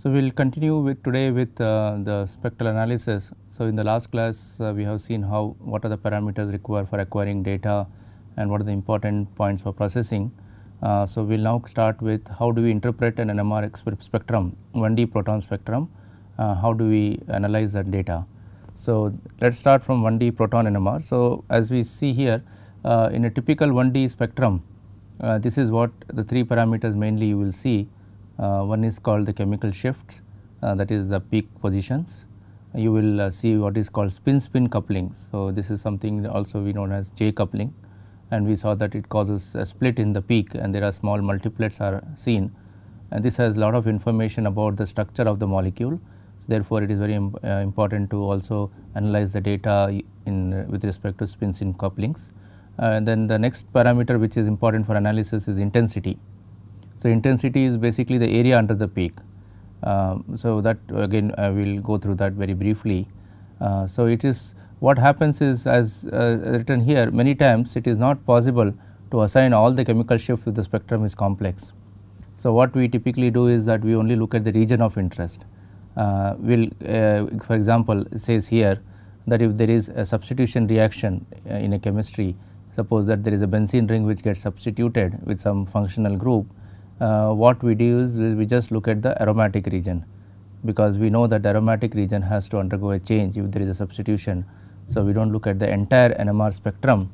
So, we will continue with today with the spectral analysis. So, in the last class we have seen what are the parameters required for acquiring data and what are the important points for processing. So, we will now start with how do we interpret an NMR spectrum, 1D proton spectrum, how do we analyze that data. So, let us start from 1D proton NMR. So, as we see here in a typical 1D spectrum, this is what the three parameters mainly you will see. One is called the chemical shifts, that is the peak positions. You will see what is called spin-spin couplings. So, this is something also we know as J coupling, and we saw that it causes a split in the peak and there are small multiplets are seen, and this has a lot of information about the structure of the molecule. So, therefore, it is very important to also analyze the data with respect to spin-spin couplings. And then the next parameter which is important for analysis is intensity. So, intensity is basically the area under the peak. So, that again I will go through that very briefly. So, it is what happens is, as written here, many times it is not possible to assign all the chemical shifts if the spectrum is complex. So, what we typically do is that we only look at the region of interest. For example, it says here that if there is a substitution reaction in a chemistry, suppose that there is a benzene ring which gets substituted with some functional group, what we do is we just look at the aromatic region, because we know that the aromatic region has to undergo a change if there is a substitution. So, we do not look at the entire NMR spectrum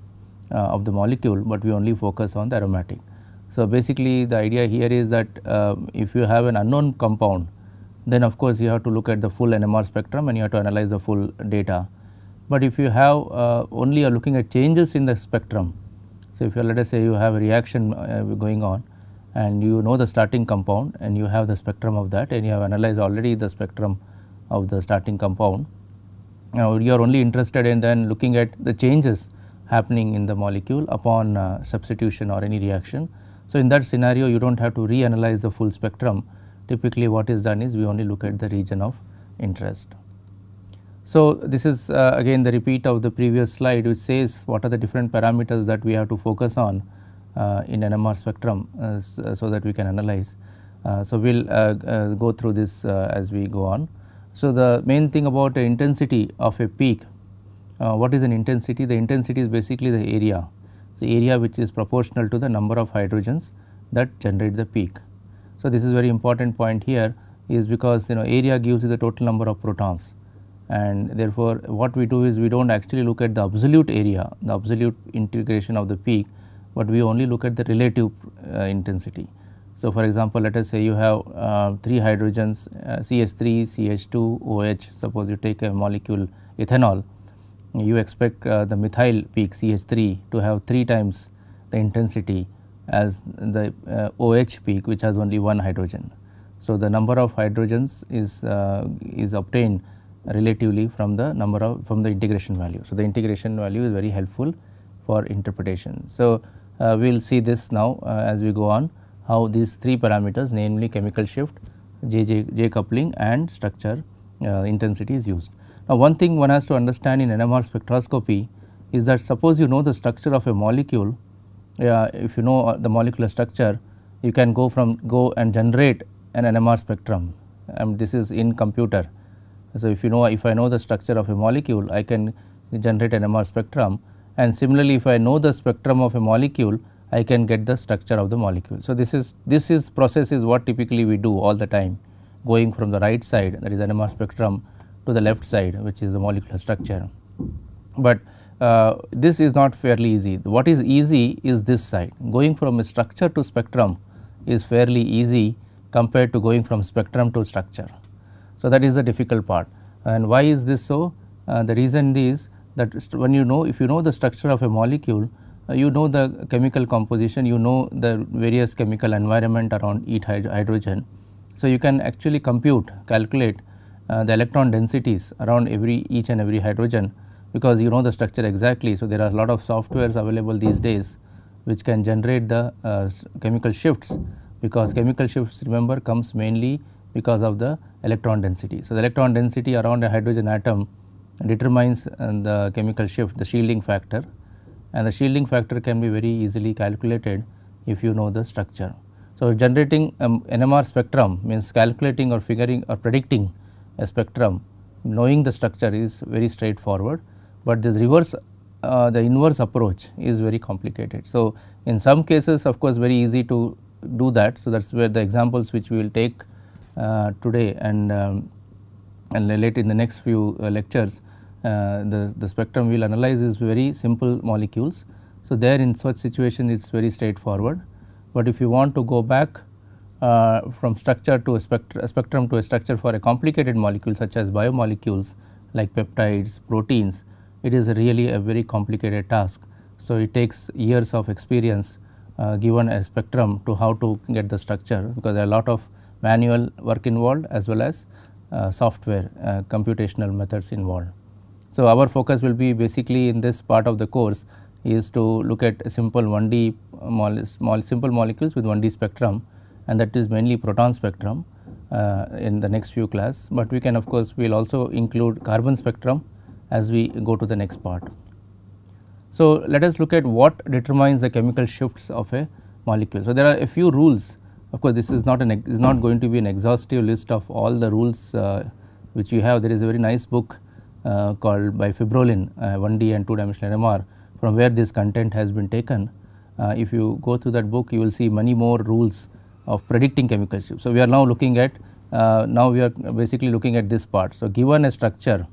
of the molecule, but we only focus on the aromatic. So, basically the idea here is that if you have an unknown compound, then of course, you have to look at the full NMR spectrum and you have to analyze the full data. But if you have only are looking at changes in the spectrum, so if you let us say you have a reaction going on and you know the starting compound and you have the spectrum of that and you have analyzed already the spectrum of the starting compound, now you are only interested in then looking at the changes happening in the molecule upon substitution or any reaction. So, in that scenario you do not have to reanalyze the full spectrum. Typically what is done is we only look at the region of interest. So, this is again the repeat of the previous slide, which says what are the different parameters that we have to focus on in NMR spectrum so that we can analyze. So, we will go through this as we go on. So, the main thing about the intensity of a peak, what is an intensity? The intensity is basically the area. So, area which is proportional to the number of hydrogens that generate the peak. So, this is very important point here, is because area gives you the total number of protons, and therefore, what we do is we do not actually look at the absolute area, the absolute integration of the peak, but we only look at the relative intensity. So, for example, let us say you have 3 hydrogens CH3, CH2, OH. Suppose you take a molecule ethanol, you expect the methyl peak CH3 to have 3 times the intensity as the OH peak, which has only 1 hydrogen. So, the number of hydrogens is obtained relatively from the from the integration value. So, the integration value is very helpful for interpretation. So, we will see this now as we go on, how these 3 parameters, namely chemical shift, J coupling and structure intensity is used. Now, one thing one has to understand in NMR spectroscopy is that suppose you know the structure of a molecule, if you know the molecular structure, you can go and generate an NMR spectrum, and this is in computer. So, if I know the structure of a molecule, I can generate an NMR spectrum, and similarly if I know the spectrum of a molecule, I can get the structure of the molecule. So, this process is what typically we do all the time, going from the right side, that is NMR spectrum, to the left side, which is the molecular structure. But this is not fairly easy. What is easy is this side. Going from a structure to spectrum is fairly easy compared to going from spectrum to structure. So, that is the difficult part. And why is this so? The reason is that if you know the structure of a molecule, you know the chemical composition, you know the various chemical environment around each hydrogen. So, you can actually calculate the electron densities around each and every hydrogen, because you know the structure exactly. So, there are a lot of softwares available these days which can generate the chemical shifts, because chemical shifts, remember, comes mainly because of the electron density. So, the electron density around a hydrogen atom determines the chemical shift, the shielding factor, and the shielding factor can be very easily calculated if you know the structure. So, generating NMR spectrum means calculating or figuring or predicting a spectrum, knowing the structure is very straightforward, but this reverse the inverse approach is very complicated. So, in some cases of course very easy to do that. So, that is where the examples which we will take today and later in the next few lectures, the spectrum we will analyze is very simple molecules. So, there in such situation it is very straightforward, but if you want to go back from structure to a spectrum to a structure for a complicated molecule such as biomolecules like peptides, proteins, it is really a very complicated task. So, it takes years of experience given a spectrum to how to get the structure, because there are a lot of manual work involved as well as software computational methods involved. So, our focus will be basically in this part of the course is to look at a simple 1D simple molecules with 1D spectrum, and that is mainly proton spectrum in the next few class, but we can of course we will also include carbon spectrum as we go to the next part. So, let us look at what determines the chemical shifts of a molecule. So, there are a few rules. Of course, this is not going to be an exhaustive list of all the rules which you have. There is a very nice book called by Fibrolin 1D and 2 dimensional NMR, from where this content has been taken. If you go through that book, you will see many more rules of predicting chemical shifts. So, we are now looking at basically looking at this part. So, given a structure,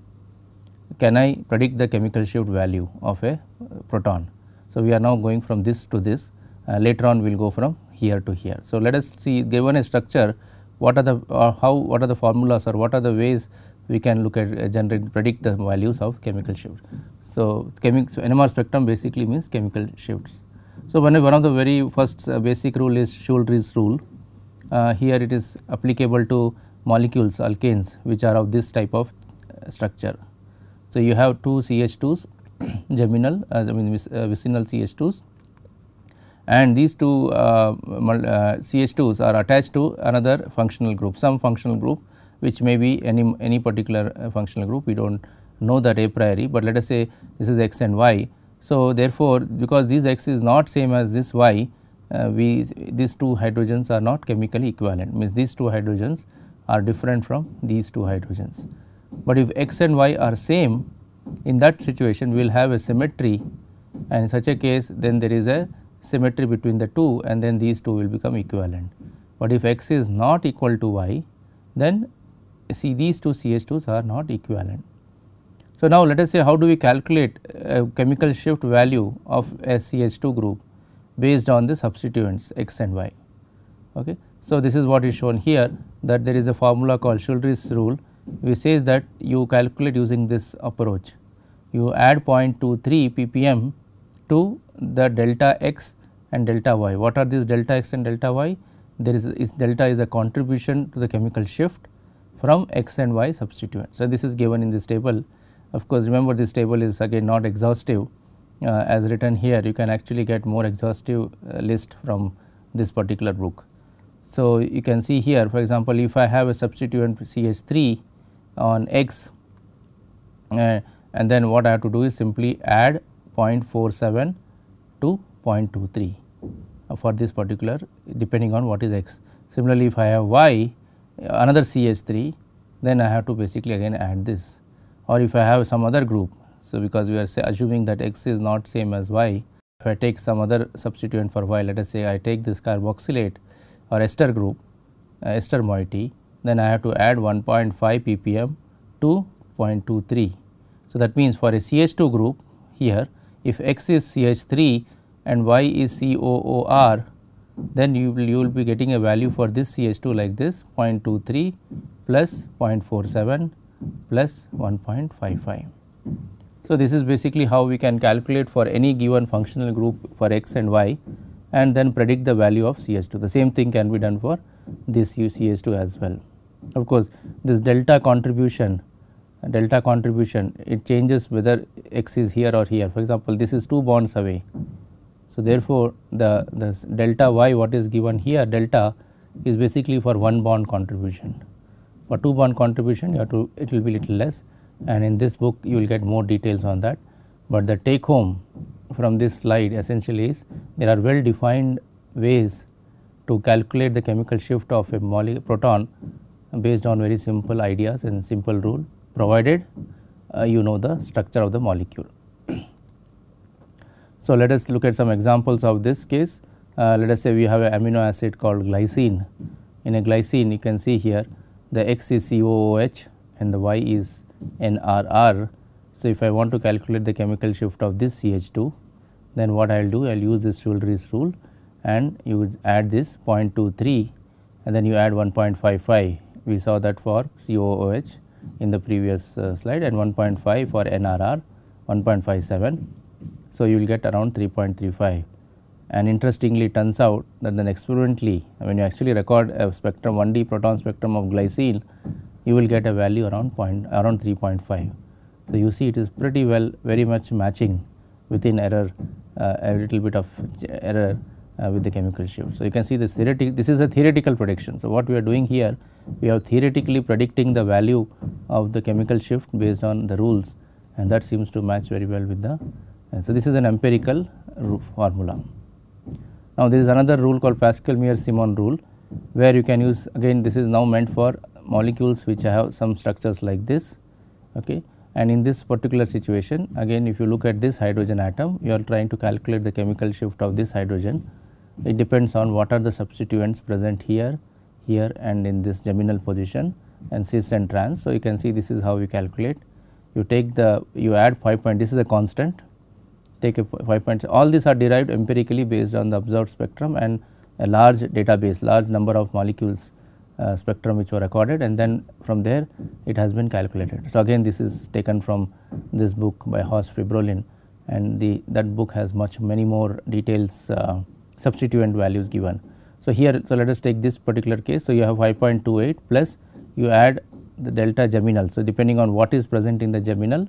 can I predict the chemical shift value of a proton? So, we are now going from this to this, later on we will go from here to here. So, let us see, given a structure, what are the formulas or what are the ways we can look at predict the values of chemical shift. So, NMR spectrum basically means chemical shifts. So, one of the very first basic rule is Schulrich's rule. Here it is applicable to molecules, alkanes, which are of this type of structure. So, you have two CH2s geminal vicinal CH2s, and these two CH2s are attached to another functional group, some functional group which may be any particular functional group. We do not know that a priori, but let us say this is X and Y. So, therefore, because this X is not same as this Y, these two hydrogens are not chemically equivalent, means these two hydrogens are different from these two hydrogens. But if X and Y are same, in that situation we will have a symmetry, and in such a case then there is a symmetry between the two, and then these two will become equivalent. But if X is not equal to Y, then see these two CH2s are not equivalent. So, now let us say how do we calculate a chemical shift value of a CH2 group based on the substituents X and Y. Okay. So, this is what is shown here, that there is a formula called Schulrich's rule, which says that you calculate using this approach. You add 0.23 ppm to the delta X and delta Y. What are these delta X and delta Y? There is delta is a contribution to the chemical shift from X and Y substituent. So, this is given in this table. Of course, remember this table is again not exhaustive as written here. You can actually get more exhaustive list from this particular book. So, you can see here, for example, if I have a substituent CH3 on X, and then what I have to do is simply add 0.47 to 0.23 for this particular, depending on what is X. Similarly, if I have Y, another CH3, then I have to basically again add this, or if I have some other group. So, because we are assuming that X is not same as Y, if I take some other substituent for Y, let us say I take this carboxylate or ester group, ester moiety, then I have to add 1.5 ppm to 0.23. So, that means for a CH2 group here, if X is CH3 and Y is COOR, then you will be getting a value for this CH2 like this 0.23 plus 0.47 plus 1.55. So, this is basically how we can calculate for any given functional group for X and Y, and then predict the value of CH2. The same thing can be done for this CH2 as well. Of course, this delta contribution it changes whether X is here or here. For example, this is 2 bonds away. So, therefore, the delta Y what is given here delta is basically for 1 bond contribution. For 2 bond contribution it will be little less, and in this book you will get more details on that. But the take home from this slide essentially is there are well defined ways to calculate the chemical shift of a proton based on very simple ideas and simple rule, provided you know the structure of the molecule. So, let us look at some examples of this case. Let us say we have an amino acid called glycine. In a glycine, you can see here the X is COOH and the Y is NRR. So, if I want to calculate the chemical shift of this CH2, then what I will do, I will use this Schulrich's rule and you would add this 0.23 and then you add 1.55. We saw that for COOH in the previous slide, and 1.5 for NRR, 1.57. So, you will get around 3.35. And interestingly, it turns out that then experimentally, when you actually record a spectrum 1D proton spectrum of glycine, you will get a value around 3.5. So, you see it is pretty well very much matching within error, a little bit of error with the chemical shift. So, you can see this this is a theoretical prediction. So, what we are doing here, we are theoretically predicting the value of the chemical shift based on the rules, and that seems to match very well with the. So, this is an empirical formula. Now, there is another rule called Pascal-Meyer-Simon rule, where you can use, again this is now meant for molecules which have some structures like this. Okay. And in this particular situation, again if you look at this hydrogen atom, you are trying to calculate the chemical shift of this hydrogen. It depends on what are the substituents present here, here and in this geminal position and cis and trans. So, you can see this is how we calculate. You take you add 5 point, this is a constant, take a 5 point, all these are derived empirically based on the observed spectrum and a large database, large number of molecules spectrum which were recorded, and then from there it has been calculated. So, again this is taken from this book by Horst Fribrolin, and that book has many more details, substituent values given. So, here, so let us take this particular case. So, you have 5.28 plus you add the delta geminal. So, depending on what is present in the geminal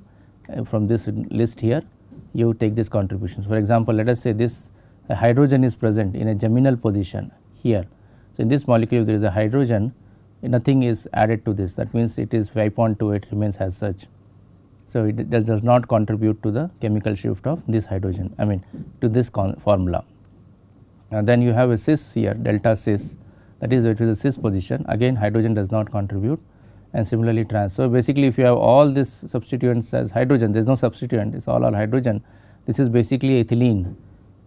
from this list here, you take this contributions. For example, let us say this hydrogen is present in a geminal position here. So, in this molecule if there is a hydrogen, nothing is added to this, that means it is 5.28 remains as such. So, it does not contribute to the chemical shift of this hydrogen, I mean to this formula. Then you have a cis here, delta cis, that is it is a cis position, again hydrogen does not contribute, and similarly trans. So, basically if you have all these substituents as hydrogen, there is no substituent, it is all hydrogen, this is basically ethylene.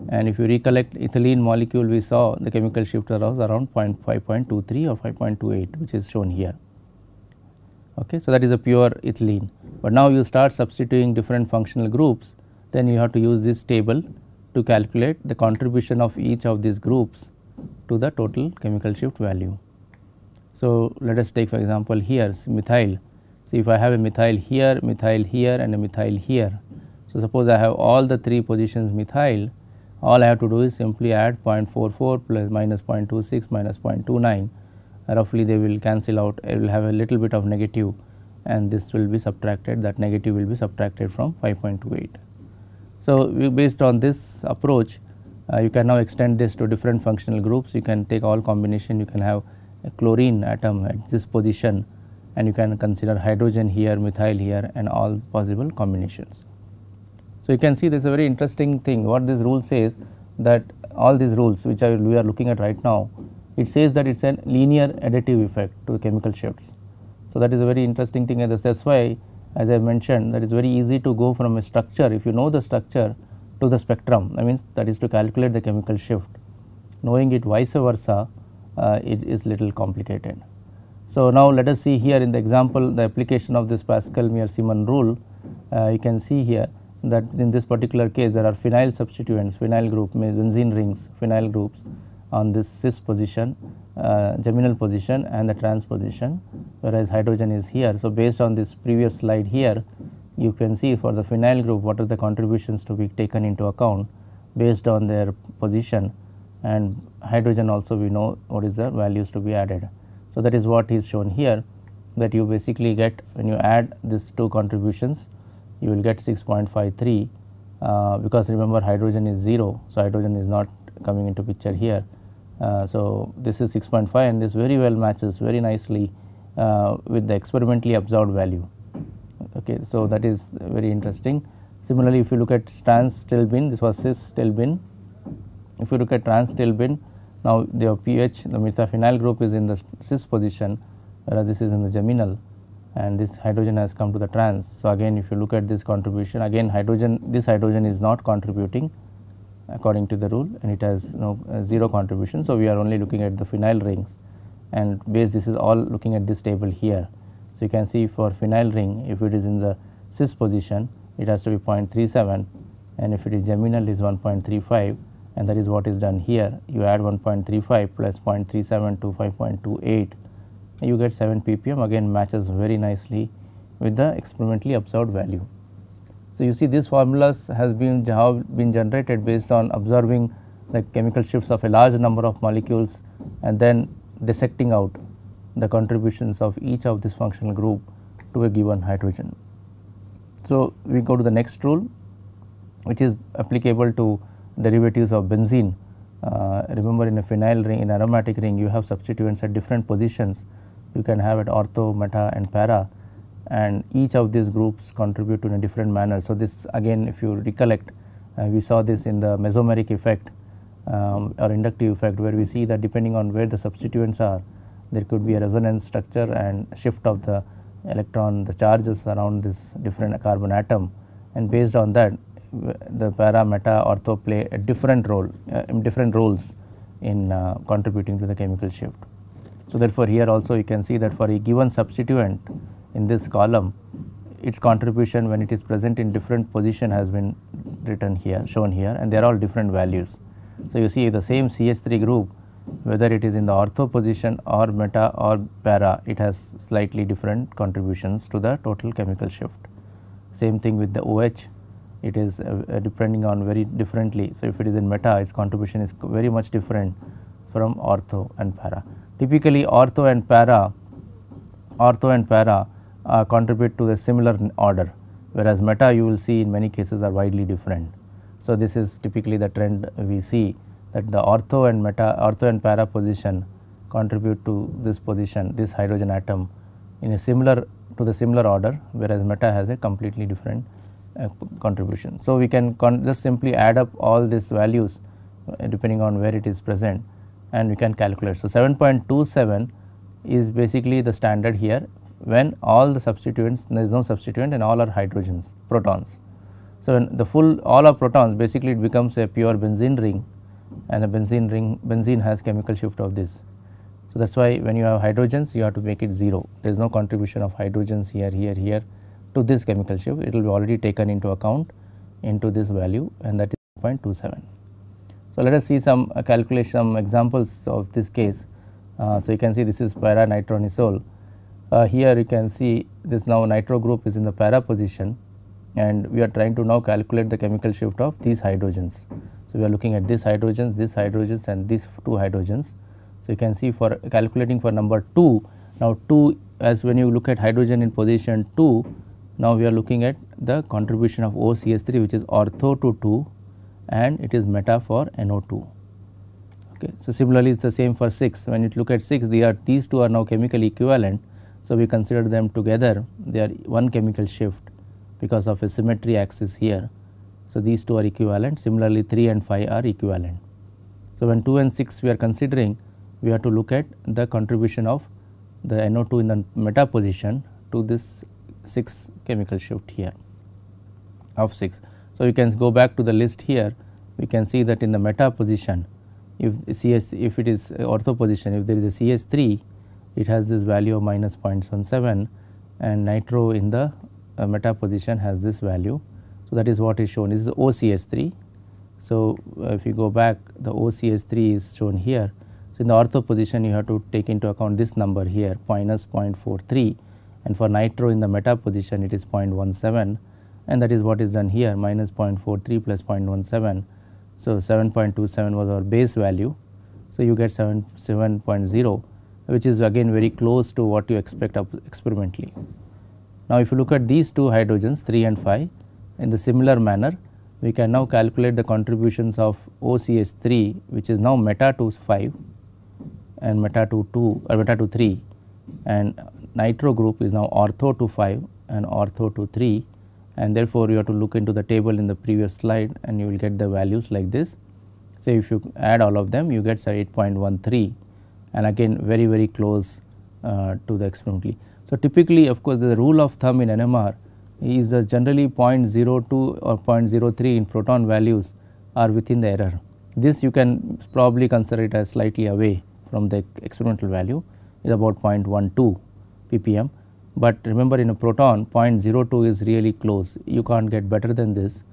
And if you recollect ethylene molecule, we saw the chemical shift was around 5.23 or 5.28, which is shown here. Okay. So, that is a pure ethylene, but now you start substituting different functional groups, then you have to use this table to calculate the contribution of each of these groups to the total chemical shift value. So, let us take for example here methyl. So, if I have a methyl here and a methyl here. So, suppose I have all the 3 positions methyl, all I have to do is simply add 0.44 plus minus 0.26 minus 0.29, roughly they will cancel out, it will have a little bit of negative, and this will be subtracted, that negative will be subtracted from 5.28. So, based on this approach, you can now extend this to different functional groups. You can take all combination, you can have a chlorine atom at this position, and you can consider hydrogen here, methyl here, and all possible combinations. So, you can see there is a very interesting thing, what this rule says, that all these rules which we are looking at right now, it says that it is a linear additive effect to chemical shifts. So, that is a very interesting thing, and that is why, as I mentioned, that is very easy to go from a structure, if you know the structure, to the spectrum, that means that is to calculate the chemical shift. Knowing it vice versa, it is little complicated. So, now let us see here in the example the application of this Pascal-Meyer-Simon rule. You can see here that in this particular case there are phenyl substituents, phenyl group, benzene rings, phenyl groups on this cis position, geminal position and the trans position, whereas hydrogen is here. So, based on this previous slide here, you can see for the phenyl group what are the contributions to be taken into account based on their position, and hydrogen also we know what is the values to be added. So, that is what is shown here, that you basically get when you add these 2 contributions, you will get 6.53 because remember hydrogen is 0. So, hydrogen is not coming into picture here. So, this is 6.5 and this very well matches very nicely with the experimentally observed value. Okay. So, that is very interesting. Similarly, if you look at trans stilbene, this was cis stilbene. If you look at trans stilbene, Now, the pH, the metaphenyl group is in the cis position, whereas this is in the geminal, and this hydrogen has come to the trans. So, again if you look at this contribution, again this hydrogen is not contributing according to the rule, and it has no 0 contribution. So, we are only looking at the phenyl rings, and this is all looking at this table here. So, you can see for phenyl ring, if it is in the cis position, it has to be 0.37, and if it is geminal is 1.35, and that is what is done here. You add 1.35 plus 0.37 to 5.28, you get 7 ppm, again matches very nicely with the experimentally observed value. So, you see these formulas have been generated based on observing the chemical shifts of a large number of molecules and then dissecting out the contributions of each of this functional group to a given hydrogen. So, we go to the next rule, which is applicable to derivatives of benzene. Remember, in a phenyl ring, in aromatic ring, you have substituents at different positions. You can have at ortho, meta and para, and each of these groups contribute in a different manner. So, this again if you recollect, we saw this in the mesomeric effect or inductive effect, where we see that depending on where the substituents are, there could be a resonance structure and shift of the electron, the charges around this different carbon atom, and based on that the para, meta, ortho play a different role, different roles in contributing to the chemical shift. So, therefore, here also you can see that for a given substituent in this column, its contribution when it is present in different position has been written here, shown here, and they are all different values. So, you see the same CH3 group, whether it is in the ortho position or meta or para, it has slightly different contributions to the total chemical shift. Same thing with the OH, it is depending on very differently. So, if it is in meta, its contribution is very much different from ortho and para. Typically, ortho and para contribute to the similar order, whereas meta you will see in many cases are widely different. So, this is typically the trend we see, that the ortho and para position contribute to this position, this hydrogen atom in a similar order, whereas meta has a completely different contribution. So, we can just simply add up all these values depending on where it is present, and we can calculate. So, 7.27 is basically the standard here when all the substituents, there is no substituent and all are hydrogens, protons. So, when the all are protons, basically it becomes a pure benzene ring, and a benzene has chemical shift of this. So, that is why when you have hydrogens, you have to make it 0. There is no contribution of hydrogens here to this chemical shift. It will be already taken into account into this value, and that is 0.27. So, let us see some calculation, some examples of this case. So, you can see this is para nitronisole. Here you can see this now nitro group is in the para position, and we are trying to now calculate the chemical shift of these hydrogens. So, we are looking at these hydrogens and these 2 hydrogens. So, you can see for calculating for number 2, now 2, as when you look at hydrogen in position 2, now we are looking at the contribution of OCH3, which is ortho to 2, and it is meta for NO2. Okay. So, similarly, it is the same for 6. When you look at 6, these 2 are now chemically equivalent. So, we consider them together, they are one chemical shift because of a symmetry axis here. So, these 2 are equivalent. Similarly, 3 and 5 are equivalent. So, when 2 and 6 we are considering, we have to look at the contribution of the NO2 in the meta position to this 6 chemical shift here of 6. So, you can go back to the list here, we can see that in the meta position, if it is ortho position, if there is a CH3, it has this value of minus 0.17, and nitro in the meta position has this value. So, that is what is shown. This is OCH3. So, if you go back, the OCH3 is shown here. So, in the ortho position, you have to take into account this number here, minus 0.43, and for nitro in the meta position, it is 0.17, and that is what is done here, minus 0.43 plus 0.17. So, 7.27 was our base value. So, you get 7.0, which is again very close to what you expect experimentally. Now, if you look at these 2 hydrogens 3 and 5 in the similar manner, we can now calculate the contributions of OCH3, which is now meta to 5 and meta to 2 or meta to 3, and nitro group is now ortho to 5 and ortho to 3, and therefore, you have to look into the table in the previous slide and you will get the values like this. So, if you add all of them you get say 8.13 and again very close to the experimentally. So, typically of course, the rule of thumb in NMR is generally 0.02 or 0.03 in proton values are within the error. This you can probably consider it as slightly away from the experimental value, is about 0.12 ppm, but remember in a proton 0.02 is really close, you can't get better than this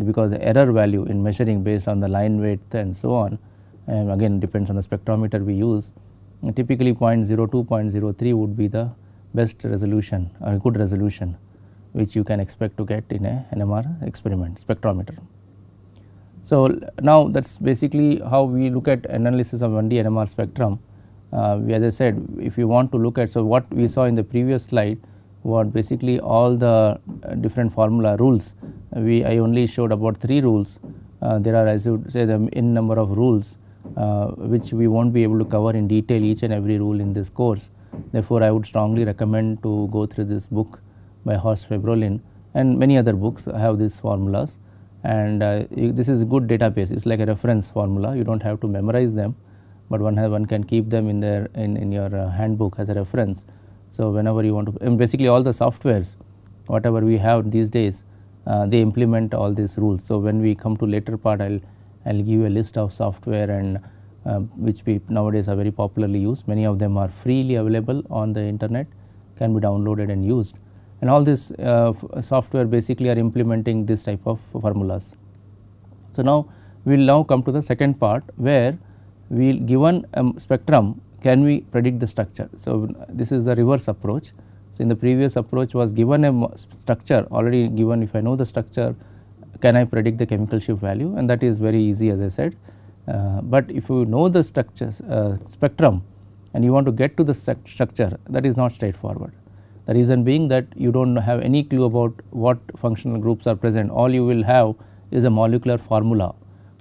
because the error value in measuring based on the line width and so on, and again depends on the spectrometer we use, typically 0.02, 0.03 would be the best resolution or good resolution which you can expect to get in a NMR experiment spectrometer. So, now that is basically how we look at analysis of 1D NMR spectrum. As I said, if you want to look at, so what we saw in the previous slide, what basically all the different formula rules, I only showed about 3 rules. There are, as you would say, the n number of rules which we will not be able to cover in detail each and every rule in this course. Therefore, I would strongly recommend to go through this book by Horst Febrohlin and many other books have these formulas, and this is a good database. It is like a reference formula, you do not have to memorize them, but one can keep them in their in your handbook as a reference. So, whenever you want to, and basically all the softwares whatever we have these days, they implement all these rules. So, when we come to later part, I will give you a list of software and which we nowadays are very popularly used. Many of them are freely available on the internet, can be downloaded and used, and all this software basically are implementing this type of formulas. So, now we will now come to the second part where we will given a spectrum, can we predict the structure. So, this is the reverse approach. So, in the previous approach was given a structure already given, if I know the structure can I predict the chemical shift value, and that is very easy as I said. But if you know the structures spectrum and you want to get to the structure, that is not straightforward. The reason being that you do not have any clue about what functional groups are present, all you will have is a molecular formula.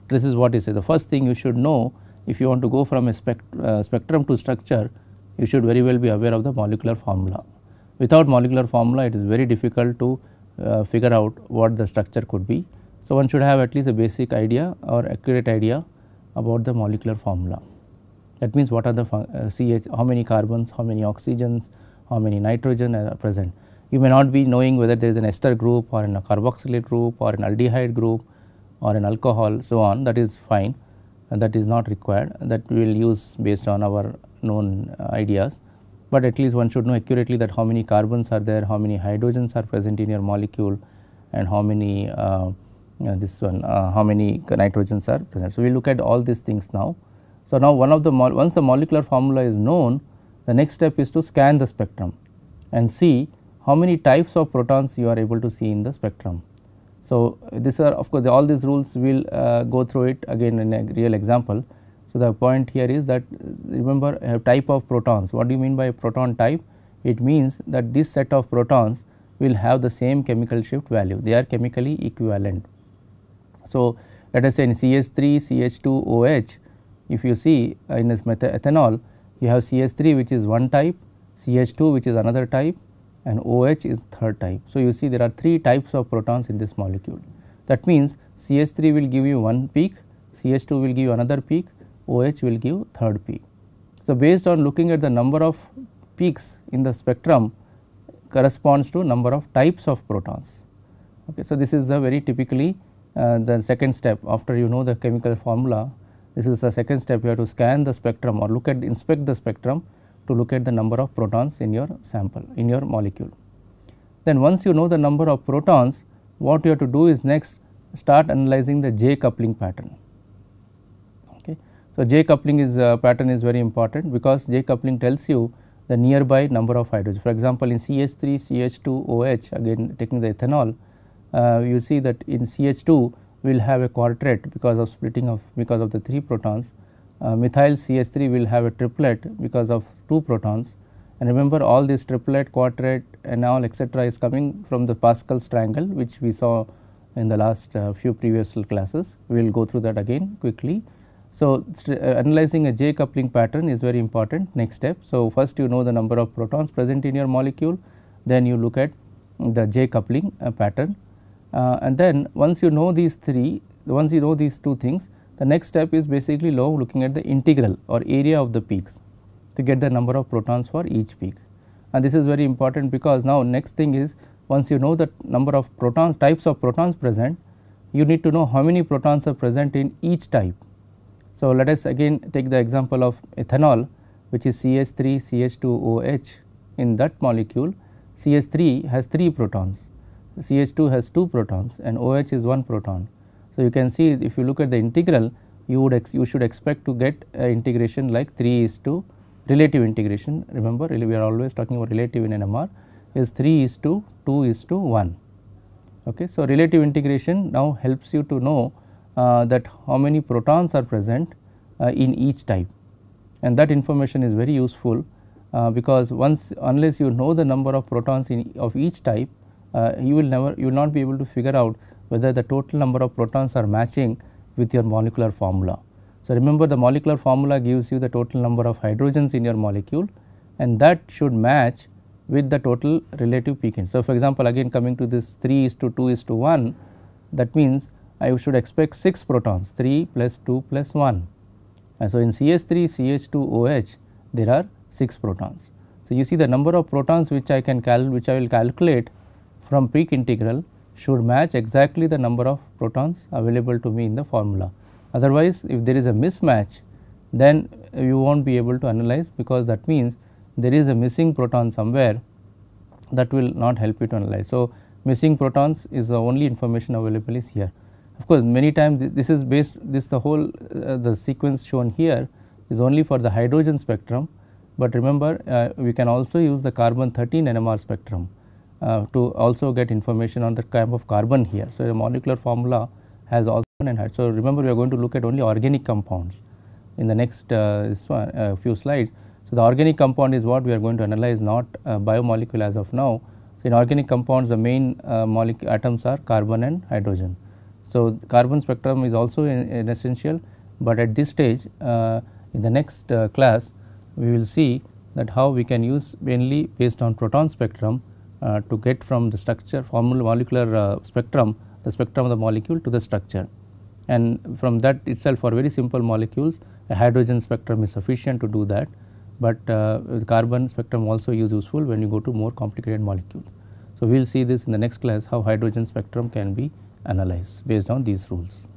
This is what is the first thing you should know. If you want to go from a spectrum to structure, you should very well be aware of the molecular formula. Without molecular formula, it is very difficult to figure out what the structure could be. So, one should have at least a basic idea or accurate idea about the molecular formula. That means what are the CH, how many carbons, how many oxygens, how many nitrogen are present. You may not be knowing whether there is an ester group or a carboxylate group or an aldehyde group or an alcohol, so on, that is fine, and that is not required, that we will use based on our known ideas. But at least one should know accurately that how many carbons are there, how many hydrogens are present in your molecule, and how many how many nitrogens are present. So, we will look at all these things now. So, now once the molecular formula is known, the next step is to scan the spectrum and see how many types of protons you are able to see in the spectrum. So, these are of course all these rules we will go through it again in a real example. So, the point here is that remember a type of protons. What do you mean by a proton type? It means that this set of protons will have the same chemical shift value, they are chemically equivalent. So, let us say in CH3, CH2, OH, if you see in this ethanol, you have CH3 which is one type, CH2 which is another type, and OH is third type. So, you see there are 3 types of protons in this molecule. That means CH3 will give you one peak, CH2 will give you another peak, OH will give third peak. So, based on looking at the number of peaks in the spectrum corresponds to number of types of protons. Okay. So, this is the very typically the second step after you know the chemical formula. This is the second step, you have to scan the spectrum or inspect the spectrum to look at the number of protons in your sample, in your molecule. Then once you know the number of protons, what you have to do is next start analyzing the J coupling pattern. Okay. So, J coupling pattern is very important because J coupling tells you the nearby number of hydrogens. For example, in CH3, CH2, OH, again taking the ethanol, you see that in CH2 we will have a quartet because of splitting of because of the 3 protons. Methyl CH3 will have a triplet because of 2 protons, and remember all this triplet, quartet and all etc. is coming from the Pascal's triangle which we saw in the last few previous classes. We will go through that again quickly. So, analyzing a J coupling pattern is very important next step. So, first you know the number of protons present in your molecule, then you look at the J coupling pattern, and then once you know these 3, once you know these 2 things, The next step is basically now looking at the integral or area of the peaks to get the number of protons for each peak. And this is very important because now next thing is, once you know the number of protons, types of protons present, you need to know how many protons are present in each type. So, let us again take the example of ethanol, which is CH3 CH2OH. In that molecule, CH3 has 3 protons, CH2 has 2 protons, and OH is 1 proton. So, you can see if you look at the integral, you should expect to get integration like 3 is to relative integration. Remember, we are always talking about relative in NMR, is 3 is to 2 is to 1. Okay. So, relative integration now helps you to know that how many protons are present in each type, and that information is very useful because unless you know the number of protons of each type, you will not be able to figure out whether the total number of protons are matching with your molecular formula. So, remember, the molecular formula gives you the total number of hydrogens in your molecule, and that should match with the total relative peak. So, for example, again coming to this 3 is to 2 is to 1, that means I should expect 6 protons, 3 plus 2 plus 1. And so, in CH3 CH2OH there are 6 protons. So, you see the number of protons which I will calculate from peak integral should match exactly the number of protons available to me in the formula. Otherwise, if there is a mismatch, then you will not be able to analyze, because that means there is a missing proton somewhere that will not help you to analyze. So, missing protons is the only information available is here. Of course, many times this is based, the whole the sequence shown here is only for the hydrogen spectrum, but remember we can also use the carbon 13 NMR spectrum to also get information on the type of carbon here. So, the molecular formula has also and so remember, we are going to look at only organic compounds in the next few slides. So, the organic compound is what we are going to analyze, not biomolecule as of now. So, in organic compounds the main atoms are carbon and hydrogen. So, the carbon spectrum is also an essential, but at this stage in the next class we will see that how we can use mainly based on proton spectrum to get from the structure molecular spectrum, the spectrum of the molecule to the structure, and from that itself for very simple molecules a hydrogen spectrum is sufficient to do that, but the carbon spectrum also is useful when you go to more complicated molecules. So, we will see this in the next class how hydrogen spectrum can be analyzed based on these rules.